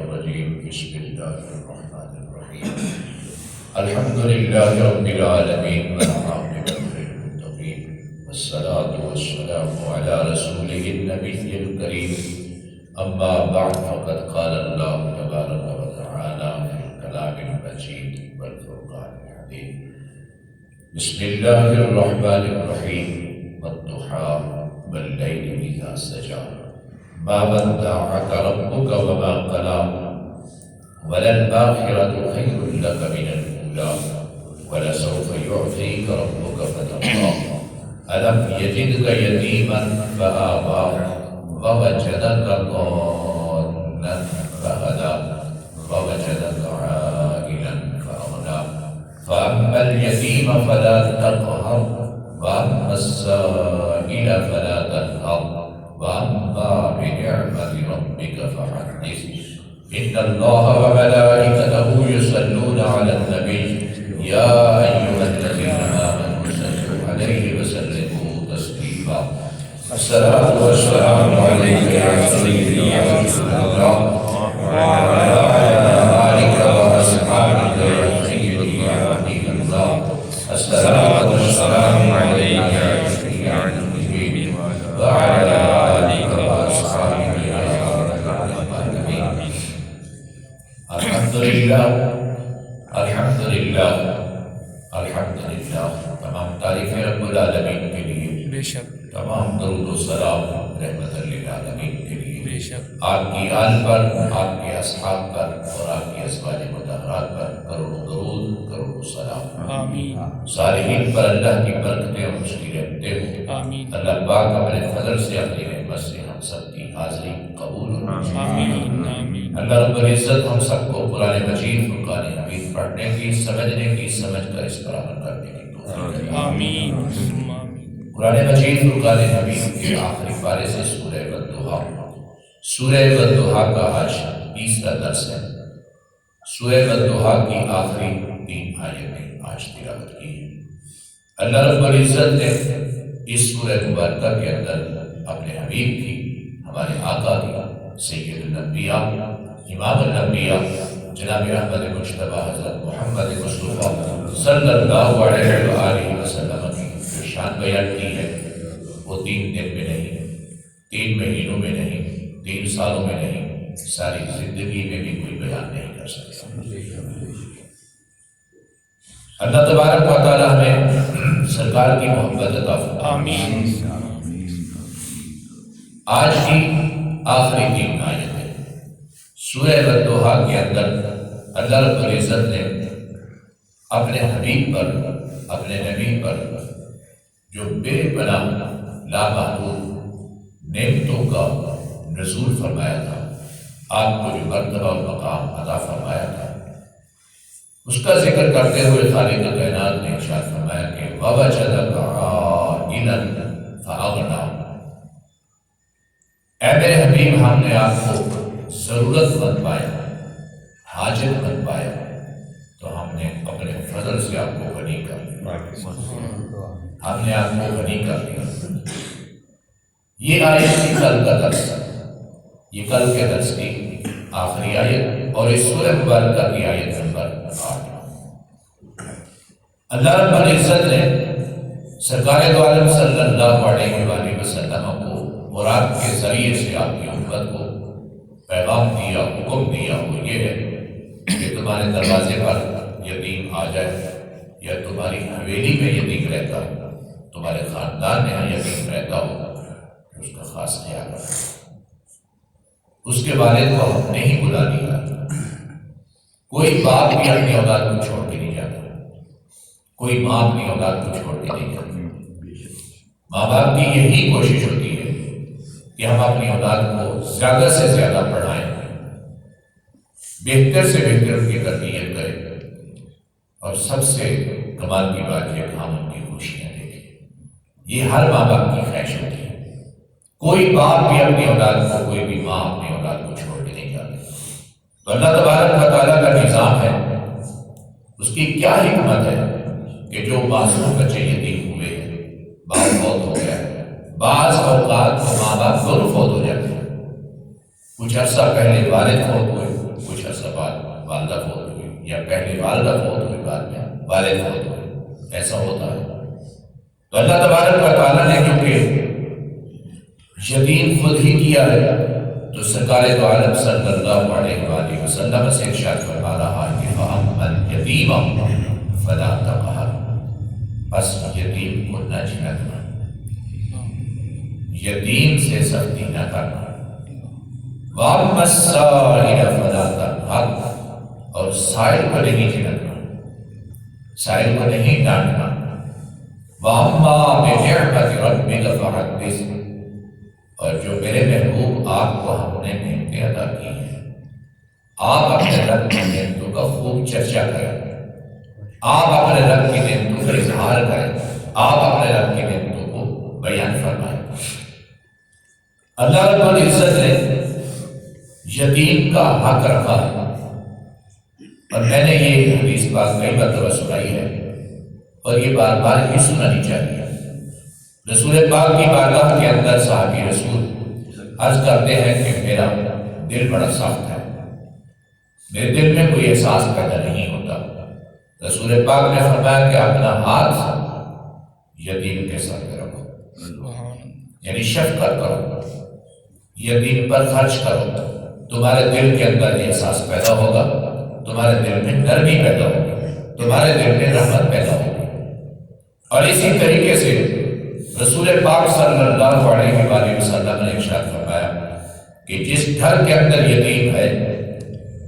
الرجيم بسم الله الرحمن الرحيم الحمد لله رب العالمين والعاقبة للمتقين والصلاة والسلام على رسوله النبي الكريم أما بعد فقد قال الله تبارك وتعالى في الكلام المجيد والفرقان الحميد بسم الله الرحمن الرحيم والضحى والليل إذا سجى ما ودعك ربك وما قلى وللآخرة خير لك من الأولى ولسوف يعطيك ربك فترضى ألم يجدك يتيما فآوى ووجدك ضالا فهدى ووجدك عائلا فأغنى فأما اليتيم فلا تقهر وأما السائل فلا تنهر وأما بنعمة ربك فحدث إن الله وملائكته يصلون على النبي يا أيها الذين آمنوا صلوا عليه وسلموا تسليما الصلاة والسلام عليك يا سيدي يا رسول الله وعلى آلك وأصحابك يا سيدي يا حبيب الله الصلاة والسلام عليك يا سيدي يا نبي وعلى آلك وأصحابك يا رب العالمين الحمد لله الحمد لله الحمد لله تمام تعریف رب العالمین کے لیے بے شک تمام درود و سلام رحمت للعالمین کے لیے بے شک آپ کی آل پر آپ کے اصحاب پر اور آپ کی ازواج مطہرات پر کروڑوں درود کروڑوں سلام آمین صالحین پر اللہ کی برکتیں اور اس کی رحمتیں ہوں آمین اللہ پاک اپنے فضل سے اپنی رحمت سے ہم سب کی حاضری قبول آمین آمین اللہ رب العزت ہم سب کو قرآن مجید فرقان حمید پڑھنے کی سمجھنے کی سمجھ کر اس پر عمل کرنے کی توفیق دے آمین قرآن مجید فرقان حمید کے آخری پارے سے سورہ والضحیٰ سورہ والضحیٰ کا آج 20واں درس ہے سورہ والضحیٰ کی آخری 3 آیتیں آج تلاوت کی ہیں اللہ رب العزت نے اس سورہ مبارکہ کے اندر اپنے حبیب کی ہمارے آقا کی سید الانبیاء امام الانبیاء جناب احمد مجتبی حضرت محمد مصطفیٰ صلی اللہ علیہ وآلہ وسلم کی جو شان بیان کی ہے وہ 3 دن میں نہیں 3 مہینوں میں نہیں 3 سالوں میں نہیں ساری زندگی میں بھی کوئی بیان نہیں کر سکتا اللہ تبارک و تعالی ہمیں سرکار کی محبت عطا فرمائے آمین آج کی آخری 3 آیتیں سورہ والضحیٰ کے اندر اللہ رب العزت نے اپنے حبیب پر اپنے نبی پر جو بے پناہ لامحدود نعمتوں کا نزول فرمایا تھا آپ کو جو مرتبہ اور مقام عطا فرمایا تھا اس کا ذکر کرتے ہوئے خالق کائنات نے ارشاد فرمایا کہ وَوَجَدَكَ عَائِلًا فَأَغْنَىٰ اے میرے حبیب ہم نے آپ کو ضرورت مند پایا حاجت مند پایا تو ہم نے اپنے فضل سے آپ کو غنی کر دیا ہم نے آپ کو غنی کر دیا یہ آیت کی کل کا درس یہ کل کے درس کی آخری آیت اور اس سورہ مبارکہ کی آیت نمبر 8 اللہ رب العزت نے سرکار دو عالم صلی اللہ علیہ وآلہ وسلم کو قرآن کے ذریعے سے آپ کی امت کو پیغام دیا حکم دیا وہ یہ ہے کہ تمہارے دروازے پر یتیم آ جائے یا تمہاری حویلی میں یتیم رہتا ہو تمہارے خاندان میں یتیم رہتا ہو اس کا خاص خیال رکھو اس کے والد کو ہم نے ہی بلا دیا کوئی باپ بھی اپنی اولاد کو چھوڑ کے نہیں جاتا کوئی ماں اپنی اولاد کو چھوڑ کے نہیں جاتی ماں باپ کی یہی کوشش ہوتی ہے کہ ہم اپنی اولاد کو زیادہ سے زیادہ پڑھائیں بہتر سے بہتر ان کی تربیت کریں اور سب سے کمال کی بات یہ کہ ہم ان کی خوشیاں دیکھیں یہ ہر ماں باپ کی خواہش ہوتی ہے کوئی باپ بھی اپنی اولاد کو کوئی بھی ماں اپنی اولاد کو چھوڑ کے نہیں جاتی تو اللہ تبارک و تعالیٰ کا نظام ہے اس کی کیا حکمت ہے کہ جو معصوم بچے یتیم ہوئے ہیں باپ فوت ہو گیا ہے بعض اوقات تو ماں باپ دونوں فوت ہو جاتے ہیں کچھ عرصہ پہلے والد فوت ہوئے والدہ فوت ہوئی، یا پہلے والدہ فوت ہوئی، بعد میں والد فوت ہوئے، ایسا ہوتا ہے۔ تو اللہ تبارک و تعالیٰ نے کیونکہ یتیم خود ہی کیا ہے، تو سرکار دو عالم صلی اللہ علیہ وآلہ وسلم سے ارشاد فرما رہا ہے کہ فَأَمَّا الْيَتِيمَ فَلَا تَقْهَرْ، بس یتیم کو نہ جھنکنا، یتیم سے سختی نہ کرنا۔ وَأَمَّا السَّائِلَ فَلَا تَنْهَرْ، اور سائل کو نہیں جھنکنا، سائل کو نہیں ڈانٹنا۔ وَأَمَّا بِنِعْمَةِ رَبِّكَ فَحَدِّثْ، اور جو میرے محبوب آپ کو ہم نے نعمتیں عطا کی ہیں، آپ اپنے رب کی نعمتوں کا خوب چرچا کریں، آپ اپنے رب کی نعمتوں کا اظہار کریں، آپ اپنے رب کی نعمتوں کو بیان فرمائیں۔ اللہ رب العزت نے یتیم کا حق رکھا ہے، اور میں نے یہ حدیث پاک کئی مرتبہ سنائی ہے، اور یہ بار بار ہی سنانی چاہیے۔ رسول پاک کی بارگاہ کے اندر صحابی رسول عرض کرتے ہیں کہ میرا دل بڑا سخت ہے، میرے دل میں کوئی احساس پیدا نہیں ہوتا۔ رسول پاک نے فرمایا کہ اپنا ہاتھ یتیم کے سر پہ رکھو، یعنی شفقت کرو، یتیم پر خرچ کرو، تمہارے دل کے اندر احساس پیدا ہوگا، تمہارے دل میں نرمی پیدا ہوگی، تمہارے دل میں رحمت پیدا ہوگی۔ اور اسی طریقے سے رسول پاک صلی اللہ علیہ وآلہ وسلم نے ارشاد فرمایا کہ جس گھر کے اندر یتیم ہے،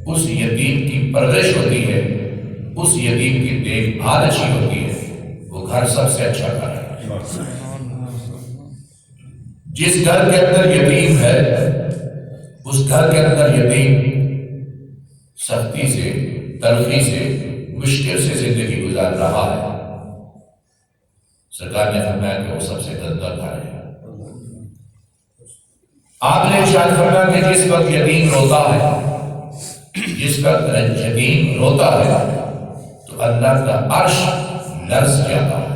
اس یتیم کی پرورش ہوتی ہے، اس یتیم کی دیکھ بھال اچھی ہوتی ہے، وہ گھر سب سے اچھا گھر ہے۔ جس گھر کے اندر یتیم ہے، اس گھر کے اندر یتیم سختی سے، تلخی سے، مشکل سے زندگی گزار رہا ہے، سرکار نے فرمایا کہ وہ سب سے گندہ گھر ہے۔ آپ نے ارشاد فرمایا کہ جس وقت یتیم روتا ہے، جس وقت یتیم روتا ہے تو اللہ کا عرش لرز جاتا ہے۔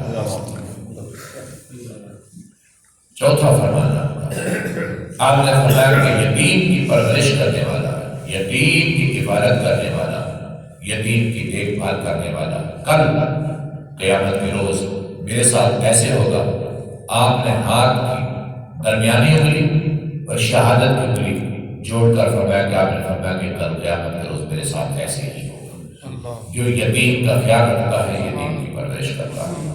چوتھا فرمانا آپ نے فرمایا کہ یتیم کی پرورش کرنے والا، یتیم کی حفاظت کرنے والا، یتیم کی دیکھ بھال کرنے والا کل قیامت کے روز میرے ساتھ ایسے ہوگا۔ آپ نے ہاتھ کی درمیانی انگلی اور شہادت کی انگلی جوڑ کر فرمایا کہ آپ نے فرمایا کہ کل قیامت کے روز میرے ساتھ ایسے ہی ہوگا، جو یتیم کا خیال رکھتا ہے، یتیم کی پرورش کرتا ہے۔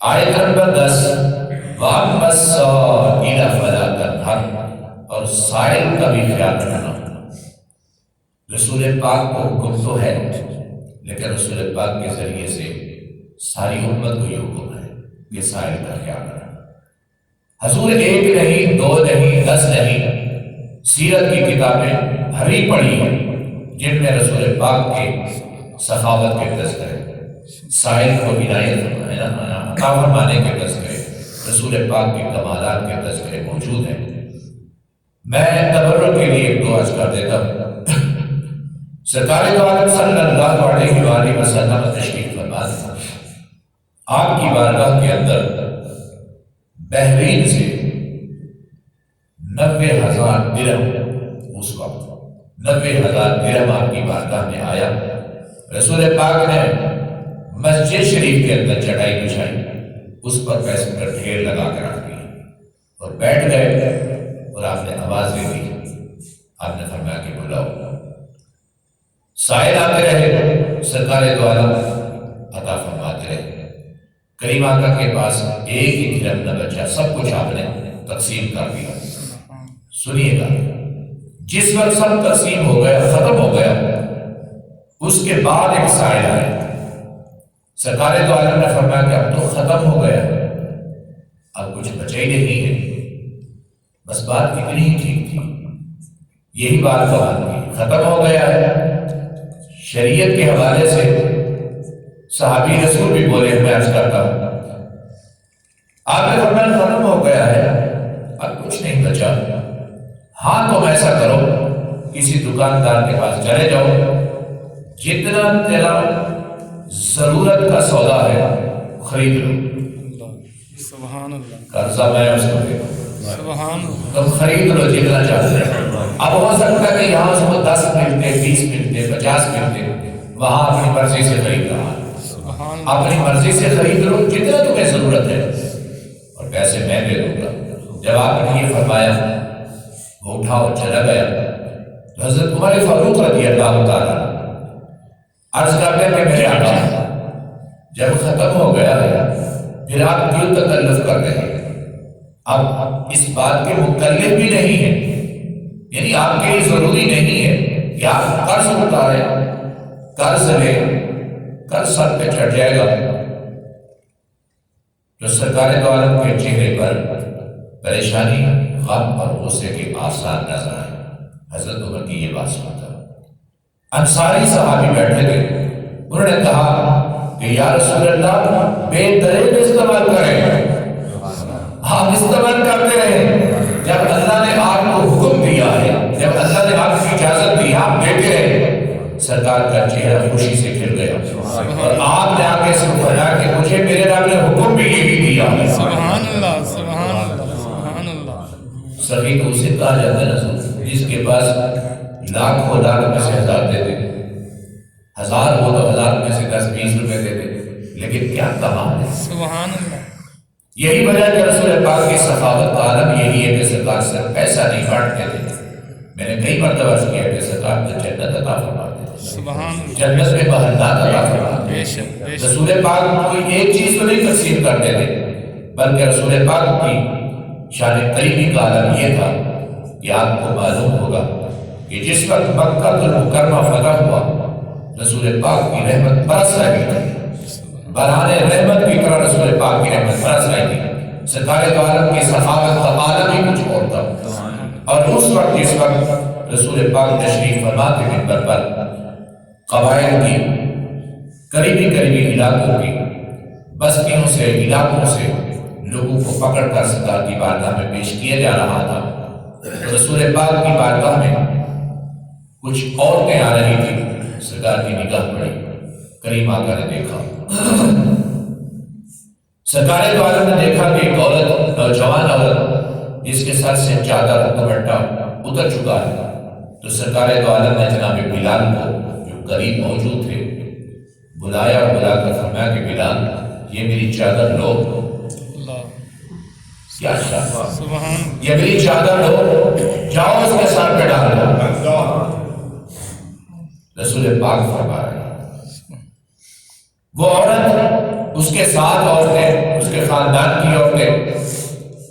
آیت نمبر 10 وَأَمَّا السَّائِلَ فَلَا تَنْهَرْ، اور سائل کا بھی خیال رکھنا۔ رسول پاک کو حکم تو ہے، لیکن رسول پاک کے ذریعے سے ساری امت کو یہ حکم ہے کہ سائل کا خیال رکھنا۔ حضور ایک نہیں، دو نہیں، 10 نہیں، سیرت کی کتابیں بھری پڑی ہیں جن میں رسول پاک کے سخاوت کے تذکرے، سائل کو عنایت عطا فرمانے کے تذکرے، رسول پاک کے کمالات کے تذکرے موجود ہیں۔ میں تبرک کے لیے ایک دو عرض کر دیتا ہوں۔ سرکار دو عالم صلی اللہ علیہ وآلہ وسلم تشریف فرما تھا، آپ کی بارگاہ کے اندر بحرین سے 90,000 درہم، اس وقت 90,000 درہم آپ کی بارگاہ میں آیا۔ رسول پاک نے مسجد شریف کے اندر چٹائی بچھائی، اس پر پیسوں کا ڈھیر لگا کے رکھ دیا اور بیٹھ گئے، اور آپ نے آواز دے دی، آپ نے فرمایا کہ بلاؤ۔ سائل آتے رہے، سرکار دو عالم عطا فرماتے رہے۔ کریم آقا کے پاس ایک ہی درہم نہ بچا، سب کچھ آپ نے تقسیم کر دیا۔ سنیے گا، جس وقت سب تقسیم ہو گیا، ختم ہو گیا، اس کے بعد ایک سائل آیا۔ سرکار دو عالم نے فرمایا کہ اب تو ختم ہو گیا، اب کچھ بچا ہی نہیں ہے، بس بات اتنی ہی ٹھیک تھی، یہی بات کہا تھی، ختم ہو گیا ہے۔ شریعت کے حوالے سے صحابی رسول بھی بولے، میں عرض کرتا ہوں، آپ نے فرمایا ختم ہو گیا ہے، اب کچھ نہیں بچا، ہاں تم ایسا کرو، کسی دکاندار کے پاس چلے جاؤ، جتنا تیرا ضرورت کا سودا ہے خرید لو۔ سبحان اللہ، قرضہ میں اس کو دے دوں، سبحان اللہ، تم خرید لو جتنا چاہتے ہیں۔ اب ہو سکتا ہے کہ یہاں اس کو 10 ملتا 50 ملتے وہاں اپنی مرضی سے خرید رہا ہے. سبحان اللہ. اپنی مرضی سے خرید لو جتنا تمہیں ضرورت ہے اور پیسے میں دے دوں گا. جب آپ نے یہ فرمایا وہ اٹھا اور چلا گیا تو حضرت عمر فاروق رضی اللہ تعالیٰ عرض کرتے ہیں کہ میرے آقا جب ختم ہو گیا ہے پھر آپ کیوں تکلف کر رہے ہیں؟ اب اس بات کے مکلف بھی نہیں ہیں، یعنی آپ کے لیے ضروری نہیں ہے کہ آپ قرض اتاریں، قرض لیں، قرض سر پہ چڑھ جائے گا. جو سرکار دو عالم کے چہرے پر پریشانی، غم اور غصے کے آثار نظر آئے. حضرت عمر کی یہ بات سنتا انصاری صحابی بیٹھے تھے، انہوں نے کہا کہ یا رسول اللہ بے دریغ استعمال کریں، آپ استعمال کرتے رہیں. جب اللہ نے آپ کو حکم دیا ہے، جب اللہ نے آپ کی اجازت دی آپ دیتے رہے. سرکار کا چہرہ خوشی سے کھل گیا اور آپ نے آگے سے فرمایا کہ مجھے میرے رب نے حکم بھی یہی دیا ہے. سبحان اللہ. سبحان اللہ. سبحان اللہ. سبھی کو اسے کہا جاتا ہے جس کے پاس لاکھ ہو لاکھ میں سے 1000 دے دے، 1000 ہو تو 1000 میں سے 10-20 روپے دے دے، لیکن کیا کمال ہے. سبحان اللہ. یہی وجہ کہ رسول پاک کی سخاوت کا عالم یہی ہے کہ سرکار سے پیسہ نہیں کاٹتے تھے. میں نے کئی مرتبہ عرض کیا کہ سرکار کو جنت عطا فرماتے تھے، سبحان اللہ. جنت میں محلات عطا فرماتے بے تھے. شک بے شک. رسول پاک کوئی ایک چیز تو نہیں تقسیم کرتے تھے، بلکہ رسول پاک کی شان قریبی کا عالم یہ تھا کہ آپ کو معلوم ہوگا کہ جس وقت مکہ المکرمہ فتح ہوا رسول پاک کی رحمت برس رہی تھی، بہانے رحمت کی طرح رسول پاک کی رحمت برس رہی تھی. سرکار دو عالم کی سخاوت کا عالم ہی کچھ اور تھا. اور اس وقت جس وقت رسول پاک تشریف فرما کے منبر پر قبائل کی قریبی علاقوں کی بستیوں سے علاقوں سے لوگوں کو پکڑ کر سرکار کی بارگاہ میں پیش کیا جا رہا تھا، تو رسول پاک کی بارگاہ میں کچھ عورتیں آ رہی تھی. سرکار کی نگاہ پڑی، کریم آقا نے دیکھا، سرکار دو عالم نے دیکھا کہ ایک عورت، نوجوان عورت جس کے سر سے چادر دوپٹہ اتر چکا ہے. تو سرکار دو عالم نے جناب بلال کو جو قریب موجود تھے بلایا اور بلا کر فرمایا کہ بلال یہ میری چادر لو. اللہ. کیا شاہ، سبحان. یہ میری چادر لو، جاؤ اس کے سر پہ ڈال دو. رسول پاک فرما رہے ہیں وہ عورت، اس کے ساتھ عورتیں، اس کے خاندان کی عورتیں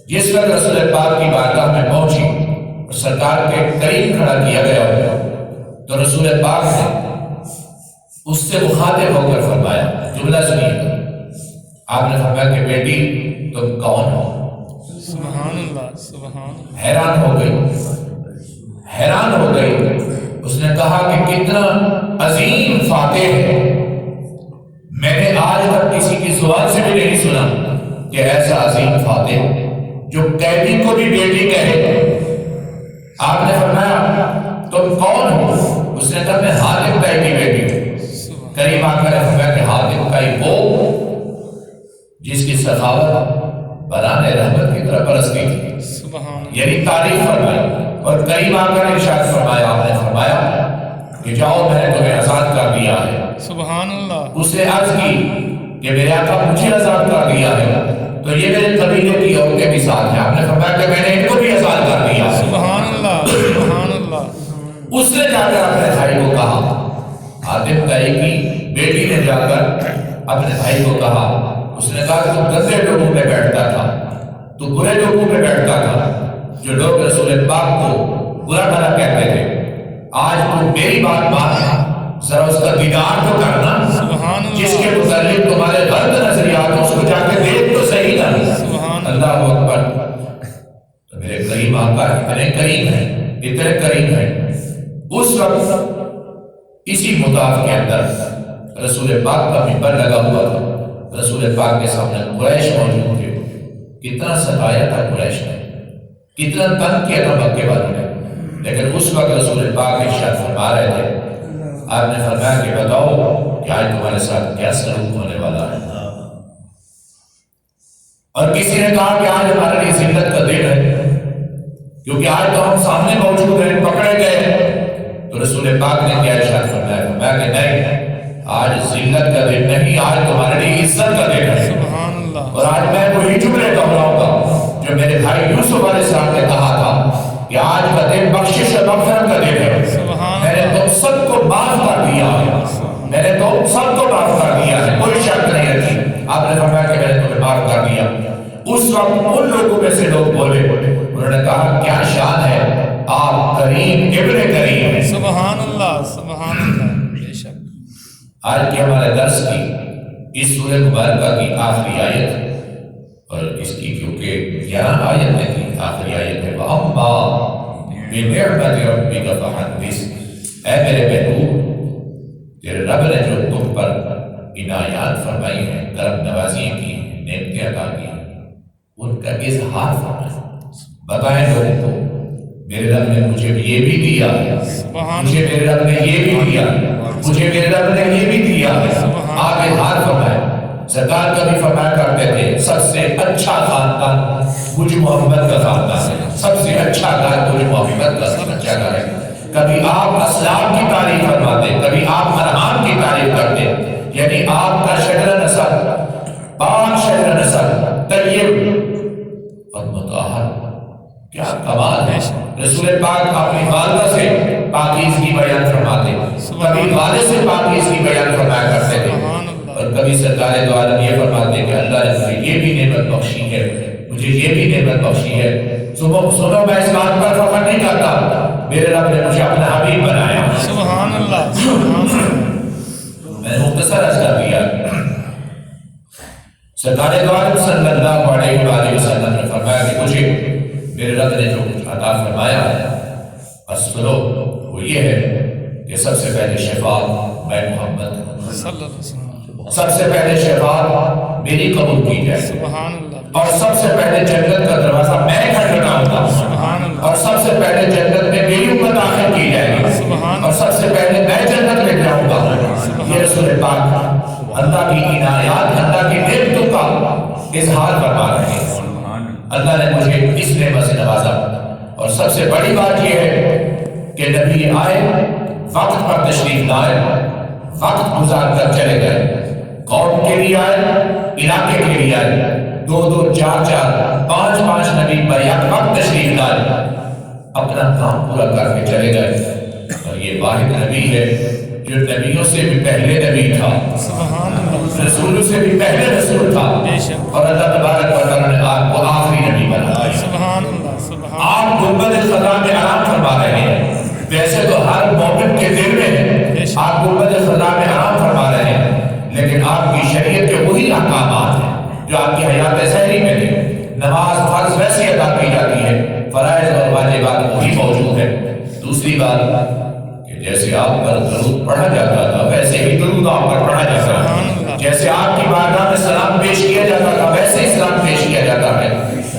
جس وقت رسول پاک کی بارگاہ میں پہنچی اور سرکار کے قریب کھڑا کیا گیا تو رسول پاک نے اس سے مخاطب ہو کر فرمایا، جملہ سنیے. آپ نے فرمایا کہ بیٹی تم کون ہو؟ سبحان اللہ. سبحان اللہ. حیران ہو گئی. اس نے کہا کہ کتنا عظیم فاتح ہے، میں نے آج تک کسی کی زبان سے بھی نہیں سنا کہ ایسا عظیم فاتح جو قیدی کو بھی بیٹی کہے. آپ نے فرمایا تم کون ہو؟ اس نے کہا میں حاتم کا کی بیٹی ہوں. کریم آقا نے فرمایا کہ حاتم کا وہ جس کی سخاوت برانے رحمت کی طرح برستی تھی. سبحان. یعنی تعریف فرمائی. اور کریم آقا نے ارشاد فرمایا، آپ نے فرمایا کہ جاؤ میں نے تمہیں آزاد کر دیا ہے. سبحان اللہ. اس نے عرض کی کہ میرے آقا مجھے آزاد کر دیا ہے تو یہ میرے قبیلے کی عورتیں بھی ساتھ ہیں. آپ نے فرمایا کہ میں نے ان کو بھی آزاد کر دیا. سبحان اللہ. سبحان اللہ. اس نے جا کر اپنے بھائی کو کہا، حاتم طائی کی بیٹی نے جا کر اپنے بھائی کو کہا. اس نے کہا تو گندے لوگوں پہ بیٹھتا تھا، تو برے لوگوں پہ بیٹھتا تھا، جو لوگ رسول پاک کو برا بھلا کہتے تھے. آج تو میری بات مان، ذرا اس کا دیدار تو کرنا. سبحان اللہ. جس کے متعلق تمہارے غلط نظریات ہیں اس کو جا کے دیکھ تو صحیح نہ. سبحان اللہ اکبر. تو میرے کریم آقا اتنے کریم ہیں، اتنے کریم ہیں. اس وقت اسی مطاف کے اندر رسول پاک کا منبر لگا ہوا تھا. رسول پاک کے سامنے قریش موجود تھے. کتنا ستایا تھا قریش نے، کتنا تنگ کیا تھا مکے والوں نے، لیکن اس وقت رسول پاک ارشاد فرما رہے تھے. آپ نے فرمایا کہ بتاؤ کہ آج تمہارے ساتھ کیا سلوک ہونے والا ہے. اور کسی نے کہا کہ آج ہمارے لیے ذلت کا دن ہے کیونکہ آج تو ہم سامنے موجود ہیں، پکڑے گئے. تو رسول پاک نے کیا ارشاد فرمایا، آج ذلت کا دن نہیں، آج تمہارے لیے عزت کا دن ہے۔ سبحان اللہ، اور آج میں وہی جملے دہراؤں گا جو میرے بھائی یوسف علیہ السلام نے کہا تھا کہ آج کا دن بخشش و مغفرت کا دن ہے۔ سبحان میں نے تم سب کو معاف کر دیا ہے، میں نے تم سب کو معاف کر دیا ہے، کوئی شک نہیں رکھی۔ آپ نے فرمایا کہ میں نے تمہیں معاف کر دیا۔ اس وقت ان لوگوں میں سے لوگ بولے، انہوں نے کہا کیا شان ہے، آپ کریم ابن کریم ہیں۔ سبحان اللہ، سبحان اللہ، بے شک۔ آج کے ہمارے درس کی اس سورہ مبارکہ کی آخری آیت، اور اس کی کیونکہ 11 آیت میں تھی، آخری آیت ہے وَأَمَّا بِنِعْمَةِ رَبِّكَ فَحَدِّثْ۔ اے میرے محبوب، تیرے رب نے جو تم پر عنایات فرمائی ہیں، کرم نوازی کی ہیں، نعمتیں عطا کی ہیں، ان کا اظہار فرمائیں، بتائیں لوگوں کو میرے رب نے مجھے یہ بھی دیا ہے، مجھے میرے رب نے یہ بھی دیا ہے، مجھے میرے رب نے یہ بھی دیا ہے۔ آپ اظہار فرمائیں۔ سرکار کبھی فرمایا کرتے تھے سب سے اچھا خاندان مجھ محمد کا خاندان ہے، سب سے اچھا گھر مجھ محمد کا اچھا گھر ہے۔ کبھی آپ اسلام کی تعریف فرماتے، کبھی آپ ارحام کی تعریف کرتے، یعنی آپ کا شجر نسب پاک شجر نسب طیب اور مطہر، کیا کمال ہے۔ رسول پاک اپنی والدہ سے پاکیزگی بیان فرماتے، کبھی والد سے پاکیزگی بیان فرمایا کرتے تھے، اور کبھی سرکار دو عالم یہ فرماتے کہ اللہ نے مجھے یہ بھی نعمت بخشی ہے، مجھے یہ بھی نعمت بخشی ہے۔ سنو میں اس بات پر فخر نہیں کرتا، میرے رب نے مجھے اپنا حبیب بنایا۔ سبحان اللہ، سبحان اللہ۔ میں نے مختصر عرض کر دیا۔ سرکار دو عالم صلی اللہ علیہ وآلہ وسلم نے فرمایا کہ مجھے میرے رب نے جو کچھ عطا فرمایا ہے، بس سنو، وہ یہ ہے کہ سب سے پہلے شفاعت میں محمد صلی اللہ علیہ وسلم، سب سے پہلے شفاعت میری قبول کی جائے، سبحان اللہ، اور سب سے پہلے جنت کا دروازہ میں کھٹکھٹاؤں گا، سبحان اللہ، اور سب سے پہلے جنت میں میری امت داخل کی جائے گی، سبحان اور سب سے پہلے میں جنت میں جاؤں گا۔ یہ رسول پاک اللہ کی عنایات، اللہ کی نعمتوں کا اظہار فرما رہے ہیں۔ اللہ نے مجھے اس نعمت سے نوازا، اور سب سے بڑی بات یہ ہے کہ نبی آئے، وقت پر تشریف لائے، وقت گزار کر چلے گئے، قوم کے لیے آئے، علاقے کے لیے آئے، 2 4 5 نبی پر یک وقت تشریف لائے، اپنا کام پورا کر کے چلے گئے۔ اور یہ واحد نبی ہے جو نبیوں سے بھی پہلے نبی تھا، سبحان اللہ، رسولوں سے بھی پہلے رسول تھا، اور اللہ تبارک و تعالیٰ نے آپ کو آخری نبی بنایا۔ سبحان اللہ، سبحان آپ گنبد خدا میں آرام فرما رہے ہیں، ویسے تو ہر مومن کے دل میں ہے، آپ گنبد خدا میں آرام فرما رہے ہیں، لیکن آپ کی شریعت کے وہی احکامات ہیں جو آپ کی حیات ظاہری میں تھے۔ نماز فرض ویسے ادا کی جاتی ہے، فرائض اور واجبات وہی موجود ہے۔ دوسری بات کہ جیسے آپ پر درود پڑھا جاتا تھا ویسے ہی درود آپ پر پڑھا جاتا ہے، جیسے آپ کی بارگاہ میں سلام پیش کیا جاتا تھا ویسے ہی سلام پیش کیا جاتا ہے۔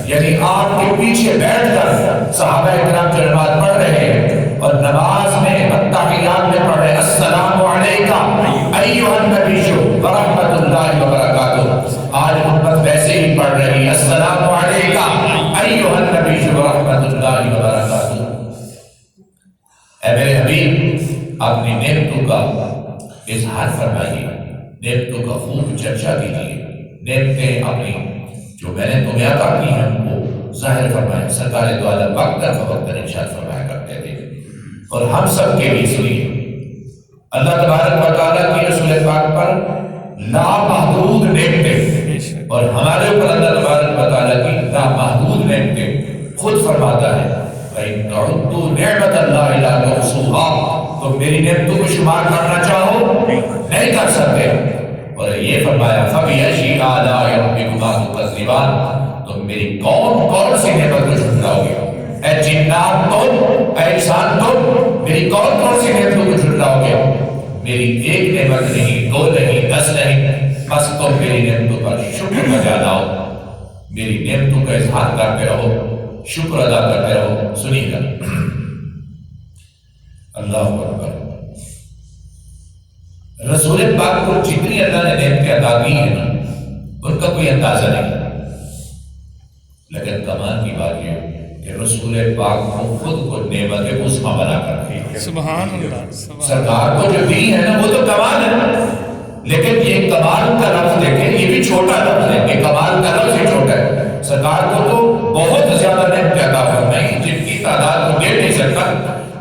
یعنی آپ کے پیچھے بیٹھ کر صحابہ کرام جو نماز پڑھ رہے ہیں، اور نماز میں التحیات میں پڑھ رہے السلام علیکہ ایھا النبی ورحمۃ اللہ وبرکاتہ، آج امت ویسے ہی پڑھ رہی السلام علیکہ ایھا النبی ورحمۃ اللہ وبرکاتہ۔ اے میرے حبیب، اپنی نعمتوں کا اظہار فرمائیے، نعمتوں کا خوب چرچا کیجیے، نعمتیں اپنی جو میں نے تمہیں عطا کی ہیں وہ ظاہر فرمائیں۔ سرکار دو عالم وقت در فوقت ارشاد فرمایا کرتے تھے، اور ہم سب کے لیے سنیے، اللہ تبارک و تعالیٰ کی رسول پاک پر لامحدود نعمتیں، اور ہمارے اوپر اللہ تبارک و تعالیٰ کی لامحدود نعمتیں۔ خود فرماتا ہے فَإِن تَعُدُّوا نِعْمَتَ اللَّهِ لَا تُحْصُوهَا، تم میری نعمتوں کو شمار کرنا چاہو نہیں کر سکتے۔ اور یہ فرمایا فَبِأَيِّ آلَاءِ رَبِّكُمَا تُكَذِّبَانِ، تم میری کون سی نعمت کو جھٹلاؤ گے؟ اے جنات تم، اے انسان تم، میری کون سی نعمتوں کو جھٹلاؤ گے؟ میری ایک نعمت نہیں، 2 نہیں، 10 نہیں، بس تم میری نعمتوں پر شکر بجا لاؤ، میری نعمتوں کا اظہار کرتے رہو، شکر ادا کرتے رہو۔ سنیے گا اللہ اکبر، رسول پاک کو جتنی اللہ نے نعمتیں عطا کی ہیں نا، ان کا کوئی اندازہ نہیں، لیکن کمال کی بات یہ کہ رسول پاک کو خود کو نعمت عظمیٰ بنا کر دی۔ سبحان اللہ، سرکار کو جو دی ہے نا وہ تو کمال ہے، لیکن یہ کمال کا لفظ دیکھیں، یہ بھی چھوٹا لفظ ہے کہ کمال کا لفظ ہی چھوٹا ہے۔ سرکار کو تو بہت زیادہ نعمت عطا فرمائی جن کی تعداد کو دے نہیں سکتا،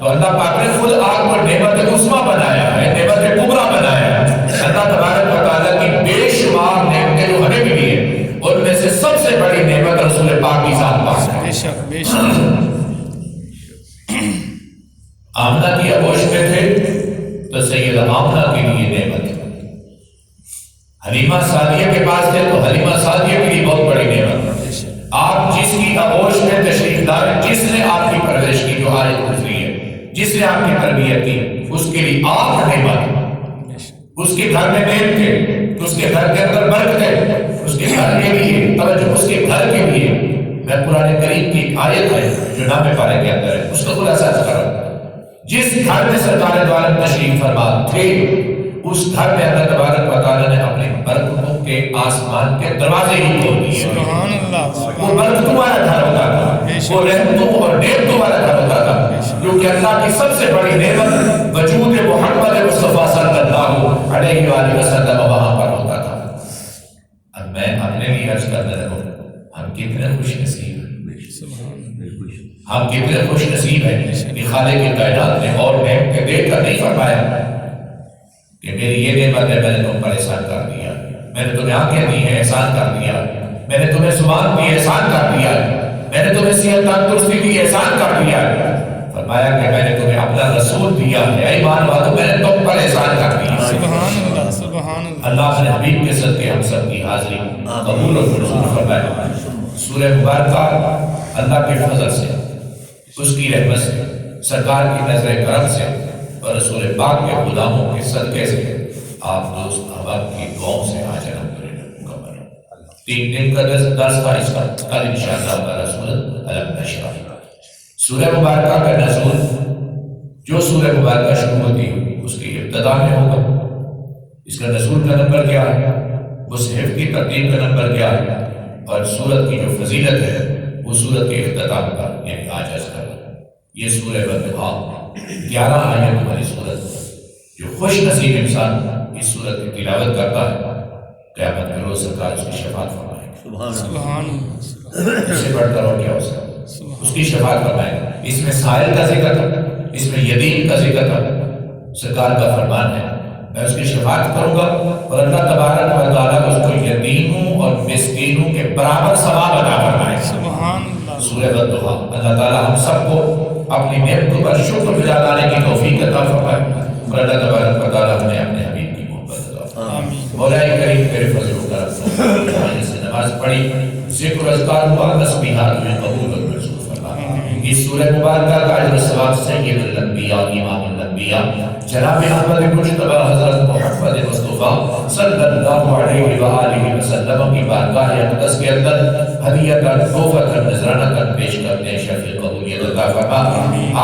تو اللہ پاک نے خود آپ کو نعمت عظمیٰ بنایا ہے، نعمت کبریٰ بنایا ہے۔ اللہ تبارک و تعالیٰ کی بے شمار نعمتیں جو ہمیں ملی ہیں، ان میں سے سب سے بڑی نعمت رسول پاک کی ذات پاک ہے۔ بے شک بے شک۔ آمنہ کی آغوش میں تھے تو سیدہ آمنہ کے لیے نعمت، حلیمہ سعدیہ کے پاس تھے تو حلیمہ سعدیہ کے لیے بہت بڑی نعمت۔ آپ جس کی آغوش میں تشریف لائے، جس نے آپ کی پرورش کی، جو آیت گزری ہے، جس نے آپ کی تربیت کی، اس کے لیے آپ نعمت۔ اس کے گھر میں نعمت تھے، اس کے گھر کے اندر برکت ہے، اس کے گھر کے لیے توجہ، اس کے گھر کے لیے میں قرآن کریم کی ایک آیت ہے جو نام پارے کے اندر ہے، اس کا خلاصہ کروں۔ جس گھر میں سرکار دو عالم تشریف فرما تھے، اس گھر میں اللہ تبارک و تعالیٰ نے اپنے برکتوں کے آسمان کے دروازے ہی کھول دیے۔ سبحان اللہ۔ وہ برکتوں والا گھر ہوتا تھا، وہ رحمتوں اور نعمتوں والا گھر ہوتا تھا، کیونکہ اللہ کی سب سے بڑی نعمت وجود محمد مصطفیٰ صلی اللہ علیہ وآلہ وسلم وہاں پر ہوتا تھا۔ اب میں اپنے لیے عرض کرنے لگوں، ہم کتنے خوش نصیب ہیں، ہم کتنے خوش نصیب ہیں کہ خالق کائنات نے اور نعمتیں دے کر نہیں فرمایا کہ میری یہ نعمت ہے، میں نے تم پر احسان کر دیا، میں نے تمہیں آنکھیں دی ہیں، احسان کر دیا، میں نے تمہیں زبان دی، احسان کر دیا، میں نے تمہیں صحت تندرستی دی، احسان کر دیا۔ فرمایا کہ میں نے تمہیں اپنا رسول دیا ہے، اے ایمان والو میں نے تم پر احسان کر دیا۔ سبحان اللہ سبحان اللہ۔ اللہ اپنے حبیب کے صدقے ہم سب کی حاضری قبول و منظور فرمائے۔ سورہ مبارکہ اللہ کے فضل سے، اس کی رحمت سے، سرکار کی نظر کرم سے اور رسول پاک کے غلاموں کے صدقے سے آپ دوست احباب کی دعاؤں سے آج الحمدللہ مکمل ہے۔ 3 دن کا درس تھا اس کا، کل انشاءاللہ تعالی سورۃ الم نشرح سورہ مبارکہ کا نزول، جو سورہ مبارکہ شروع ہوتی ہے اس کی ابتدا میں ہوگا۔ اس کا نزول کا نمبر کیا ہے، مصحف کی ترتیب کا نمبر کیا ہے، اور سورت کی جو فضیلت ہے وہ سورت کے اختتام کا یعنی آج از کر یہ سورہ والضحیٰ 11 آیت والی سورت، جو خوش نصیب انسان اس سورت کی تلاوت کرتا ہے قیامت کے روز سرکار اس کی شفاعت فرمائے۔ سبحان اللہ۔ اس سے بڑھ کر اور کیا ہو سکتا، اس کی شفاعت فرمائے۔ اس میں سائل کا ذکر تھا، اس میں یتیم کا ذکر تھا، سرکار کا فرمان ہے میں اس کی شفاعت کروں گا اور اللہ تبارک و تعالیٰ اس کو یتیموں اور مسکینوں کے برابر ثواب عطا فرمائے۔ سبحان اللہ۔ سورہ والضحیٰ، اللہ تعالیٰ ہم سب کو اپنی نعمتوں پر شکر گزار لانے کی توفیق عطا فرمائے اور اللہ تبارک و تعالیٰ ہمیں اپنے حبیب کی محبت عطا فرمائے۔ مولا کریم تیرے فضل و کرم سے نماز پڑھی، ذکر و اذکار ہوا، تسبیحات میں قبول و منظور فرما۔ اس سورہ مبارکہ کا اجر و ثواب سید الانبیاء امام الانبیاء جناب احمد مجتبی حضرت محمد مصطفیٰ صلی اللہ علیہ وآلہ وسلم کی بارگاہ اقدس کے اندر ہدیۃ تحفۃ نذرانہ پیش کرتے ہیں، شفیع قبولیت عطا فرما۔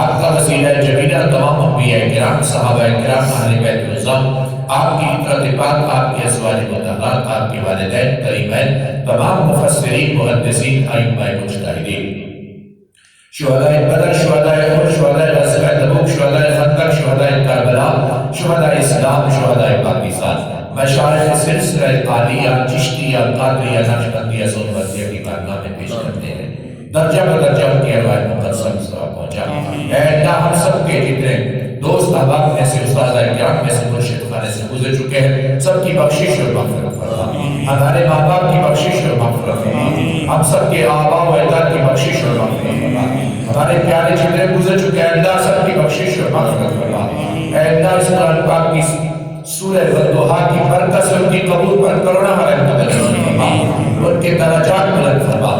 آپ کا وسیلہ جمیلہ تمام انبیاء کرام، صحابہ کرام، اہل بیت العظام، آپ کی اطاعت پاک، آپ کے ازواج مطہرات، آپ کے والدین کریمین، تمام مفسرین، محدثین، ائمہ مجتہدین، شہدائے بدر، شہدائے احد، شہدائے غزوہ تبوک، شہدائے خندق، شہدائے کربلا، شہدائے اسلام، شہدائے پاکستان، مشائخ سلسلہ قادریہ، چشتیہ، قادریہ، نقشبندیہ، سنبھتیہ کی بارگاہ میں پیش کرتے ہیں۔ درجہ بدرجہ ان کی ارواح مقدسہ مصطفیٰ پہنچا۔ اے اللہ ہم سب کے جتنے دوست احباب میں سے، استاد کرام میں سے، مرشد خانے سے گزر چکے ہیں، سب کی بخشش اور مغفرت فرما۔ ہمارے ماں باپ کی بخشش اور مغفرت فرما، ہم سب کے آباء و اجداد کی بخشش اور مغفرت فرما۔ ہمارے پیارے جتنے گزر چکے ہیں اللہ سب کی بخشش اور مغفرت فرما۔ اے اللہ اس قرآن پاک کی سورہ والضحیٰ کی برکت سے ان کی قبول پر کروڑا رحمت عطا فرما، ان کے درجات بلند فرما۔